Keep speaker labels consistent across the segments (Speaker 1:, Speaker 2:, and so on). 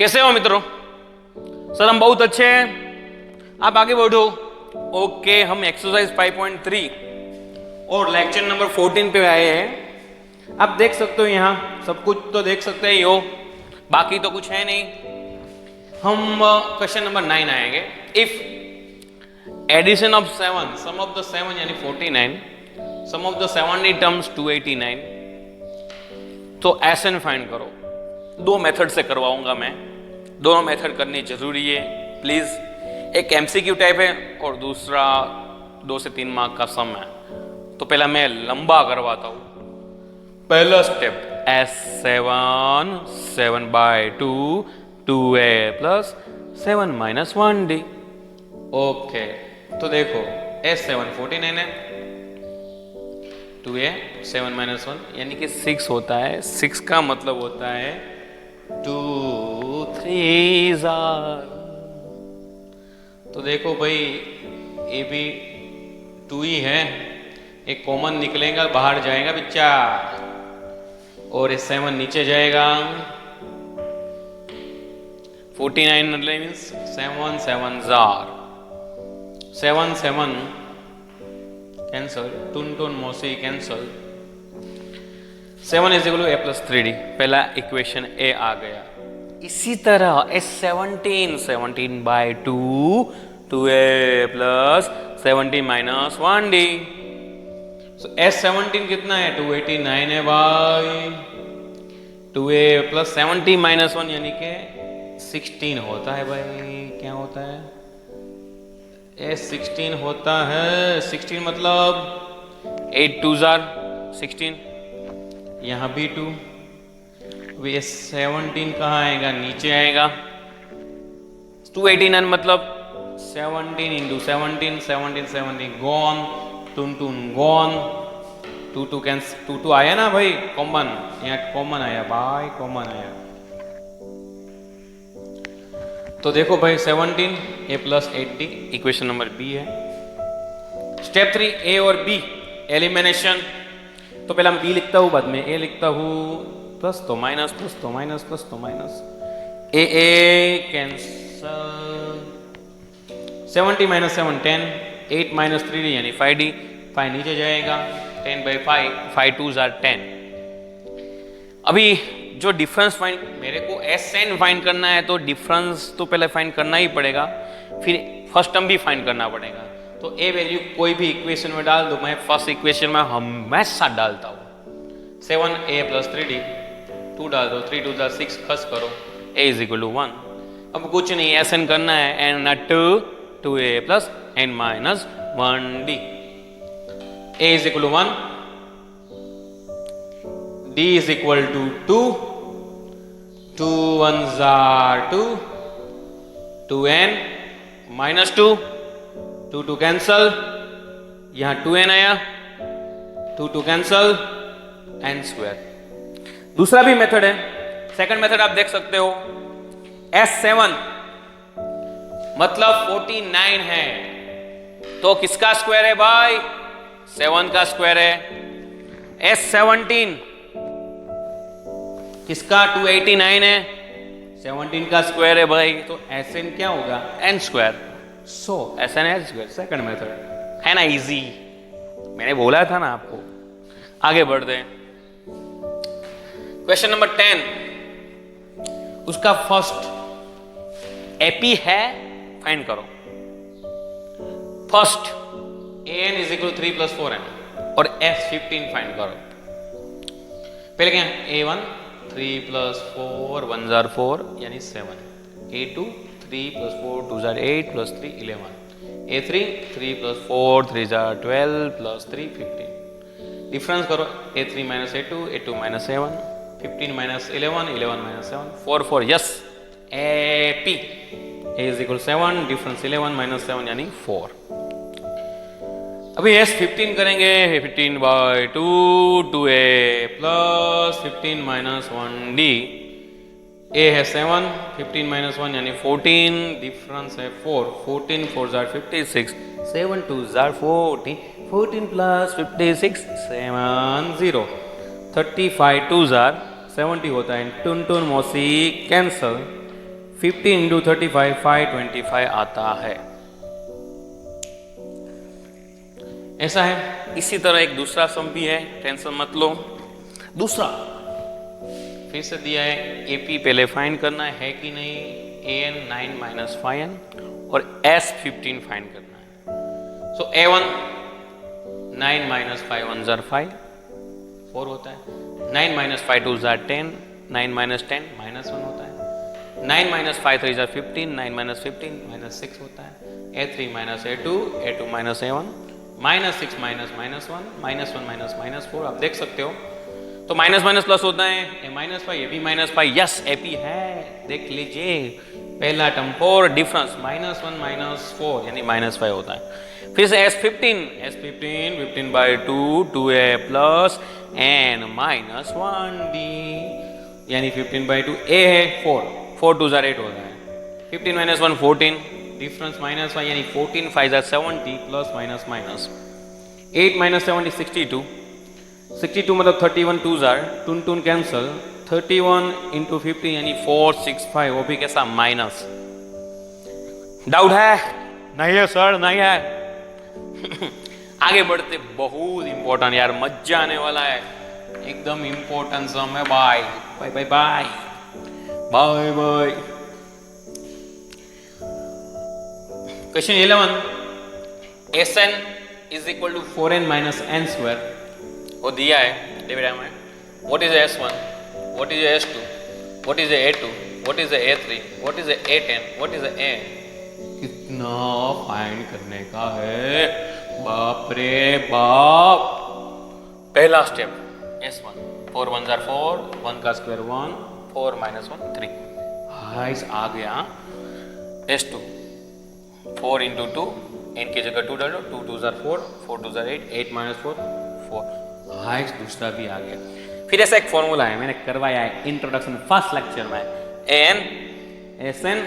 Speaker 1: कैसे हो मित्रों? सर हम बहुत अच्छे हैं, आप आगे बढ़ो। ओके, हम एक्सरसाइज 5.3 और लेक्चर नंबर 14 पे आए हैं। आप देख सकते हो, यहाँ सब कुछ तो देख सकते हैं हो, बाकी तो कुछ है नहीं। हम क्वेश्चन नंबर 9 आएंगे। If addition of 7 sum of the 7 यानी 49 सम ऑफ द 70 टर्म्स 289, तो एसएन फाइंड करो। दो मेथड से करवाऊंगा मैं, दोनों मेथड करनी जरूरी है प्लीज। एक एमसीक्यू टाइप है और दूसरा 2 से 3 मार्क का सम है। तो पहला मैं लंबा करवाता हूं। पहला step S7 7/2 2a plus 7 - 1d। Okay, तो देखो S7 49 है, 2a 7 - 1 यानी कि 6 होता है। 6 का मतलब होता है 2 3s are। तो देखो भाई, ये भी 2 ही है, एक कॉमन निकलेगा, बाहर जाएगा बच्चा, और ये 7 नीचे जाएगा। 49 मीन्स 7 7s are 7 7 कैंसल, टून मौसी कैंसल। 7 = a + 3d, पहला इक्वेशन a आ गया। इसी तरह S17 17/2 2a plus 70 - 1d। S17 कितना है? 289 है भाई। 2a प्लस 70 - 1 यानी कि 16 होता है भाई। क्या होता है? S16 होता है। 16 मतलब 8 2s are 16, यहां भी 2। ये 17 कहाँ आएगा? नीचे आएगा। 289 मतलब 17 × 17 17 17 गॉन, टून गॉन, 2 कैंसिल, 2 आया ना भाई, कॉमन, यहाँ कॉमन आया भाई, कॉमन आया। तो देखो भाई 17 a + 8d equation number B है। स्टेप 3 a और b एलिमिनेशन। तो पहले मैं b लिखता हूं, बाद में a लिखता हूं, प्लस तो माइनस, प्लस तो माइनस, प्लस तो माइनस, a कैंसल। 70 - 7 10, 8 - 3d यानी 5d, 5 नीचे जाएगा, 10/5 5 2s are 10। अभी जो डिफरेंस फाइंड, मेरे को SN फाइंड करना है, तो डिफरेंस तो पहले फाइंड करना ही पड़ेगा, फिर फर्स्ट टर्म भी फाइंड करना पड़ेगा। तो ए वैल्यू कोई भी इक्वेशन में डाल दो, मैं फर्स्ट इक्वेशन में हमेशा डालता हूँ। 7a + 3d, 2 डाल दो, 3 2s are 6, खस करो, a = 1। अब कुछ नहीं, SN करना है, n 2a + n - 1d, a = 1, d = 2, 2 1s are 2, 2n -2, 2 cancel, यहां 2n आया, 2 कैंसल, n²। दूसरा भी मेथड है, सेकंड मेथड आप देख सकते हो। S7 मतलब 49 है, तो किसका स्क्वायर है भाई? 7 का स्क्वायर है। S17 किसका? 289 है, 17 का स्क्वायर है भाई, तो SN क्या होगा? n²। सो SN n², सेकंड मेथड है ना, इजी। मैंने बोला था ना आपको। आगे बढ़ते हैं। क्वेश्चन नंबर 10, उसका फर्स्ट एपी है, फाइंड करो। फर्स्ट an = 3 + 4n और S15 फाइंड करो। पहले क्या? a1 3 + 4 1s are 4 यानी 7, a2 3 + 4 2s are 8 + 3 11, a3 3 + 4 3s are 12 + 3 15। Difference करो, a3 - a2 a2 - 7 15 - 11 11 - 7 4 4, yes, AP a = 7, difference 11 - 7 यानी 4। अभी S15 करेंगे, 15/2 2a प्लस 15 - 1d, a है 7, 15 - 1 यानी 14, डिफरेंस है 4, 14 4s are 56, 7 2s are 40, 14 + 56 70, 35 2s are 70 होता है, टून मौसी कैंसल, 15 इंटू 35 525 आता है। ऐसा है। इसी तरह एक दूसरा सम भी है, टेंशन मत लो। दूसरा फिर से दिया है, एपी पहले फाइंड करना है कि नहीं, an 9 माइनस 5n और s 15 फाइंड करना है। सो a1 9 माइनस 5 1 जार 5 4 होता है, 9 माइनस 5 2 जार 10, 9 माइनस 10 माइनस 1 होता है, 9 माइनस 5 3 जार 15, 9 माइनस 15 माइनस 6 होता है, a3 minus a2 minus a1 minus 6 minus minus 1 minus 1 minus minus 4। आप देख सकते हो तो माइनस माइनस प्लस होता है, A minus 5 A B minus 5, yes AP है, देख लीजिए पहला टर्म 4 डिफरेंस माइनस 1 माइनस 4 यानी माइनस 5 होता है। फिर से S15 15 by 2 2a plus n minus 1d यानी 15 बाई 2 a है 4 2 जार 8 होता है, 15 माइनस 1 14 डिफरेंस माइनस 5 यानी 14 5 jar 70 plus minus minus 8 minus 70 62 मतलब 31 2 जार टून कैंसल 31 इंटू 50 यानी 465, वो भी कैसा माइनस। डाउट है? नहीं है सर, नहीं है। आगे बढ़ते, बहुत इंपॉर्टेंट यार, मजा आने वाला है, एकदम इंपॉर्टेंट सम है। Bye bye bye bye bye bye. Question 11, Sn is equal to 4n minus n square, वो दिया है डिवाइड में। What is S1, what is S2, what is A2, what is A3, what is A10, what is A। कितना find करने का है, बाप रे बाप। पहला स्टेप S1 4 1 जार 4, 1 का स्क्वायर 1, 4 माइनस 1 3। हाइस आ गया। S2 4 इंटू 2, n की जगह 2 डालो, 2 2 जार 4, 4 2 जार 8, 8 माइनस 4 4। हाइस दूसरा भी आ गया। फिर ऐसा एक फॉर्मूला है, मैंने करवाया है इंट्रोडक्शन फर्स्ट लेक्चर में, an Sn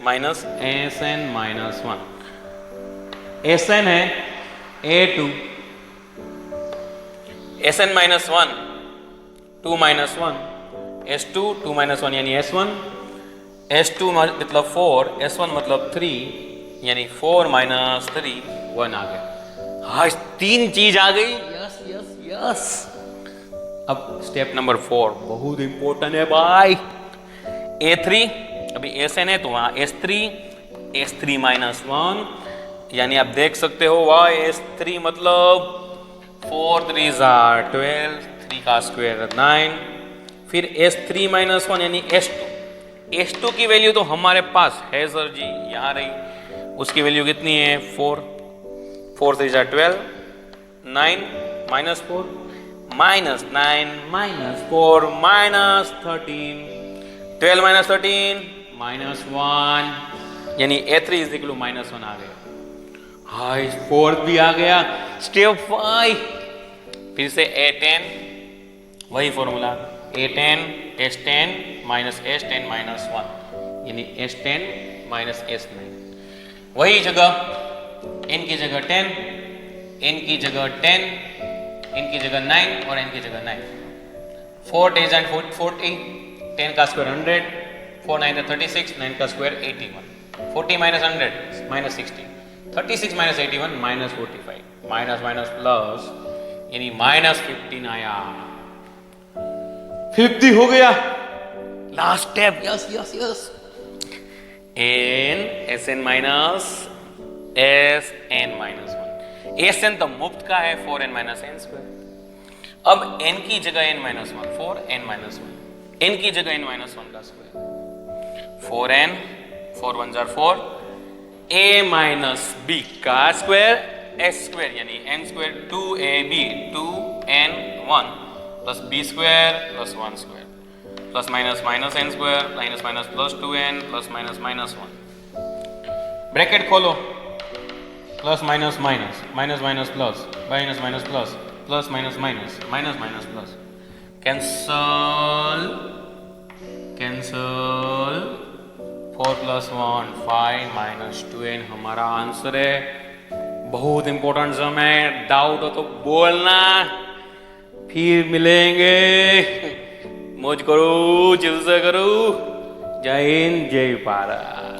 Speaker 1: minus Sn minus 1। Sn है A2, Sn minus 1 2 minus 1, S2 2 minus 1 यानी S1, S2 मतलब 4, S1 मतलब 3 यानी 4 माइनस 3 1 आ गया। हाँ, तीन चीज आ गई। Yes yes yes. अब स्टेप नंबर 4 बहुत इंपॉर्टेंट है भाई। A3 अभी Sn है तो वहां S3 माइनस 1 यानी आप देख सकते हो वाई S3 मतलब 4 3 जार 12, 3 का स्क्वायर 9, फिर S3 माइनस 1 यानी S2 की वैल्यू तो हमारे पास है सर जी, यहाँ रही, उसकी वैल्यू कितनी है 4 3 जार 12, 9 minus 4 minus 9 minus 4 minus 13, 12 minus 13 minus 1 यानी A3 is equal to minus 1 आ गया। हाई 4 भी आ गया। स्टेप 5 फिर से A10 वही formula, A10 S10 minus S10 minus 1 यानी S10 माइनस S9, वही जगह n की जगह 10, n की जगह 10, n की जगह 9 और n की जगह 9, 4 10 and 40, 10 का स्क्वायर 100, 4 9 36, 9 का square 81, 40 minus 100 minus 60, 36 minus 81 minus 45, minus minus plus यानी माइनस 15 आया। 50 हो गया। Last step, yes yes yes, n Sn minus Sn minus 1, Sn तो मुफ्त का है 4n माइनस n स्क्वायर। अब n की जगह n minus 1 4 n minus 1, n की जगह n माइनस 1 का square 4n 4 1 jar 4, a minus b का स्क्वायर s स्क्वायर यानी n square 2ab 2n1 plus b square plus 1 square plus minus minus n square minus minus plus 2n plus minus minus 1, bracket खोलो, plus minus minus minus minus plus minus minus plus plus minus minus minus minus plus, cancel cancel, 4 plus 1 5 minus 2n हमारा answer है। बहुत important sum है, doubt हो तो बोलना, फिर मिलेंगे। मौज करो, जलसा करो, जय हिंद, जय भारत।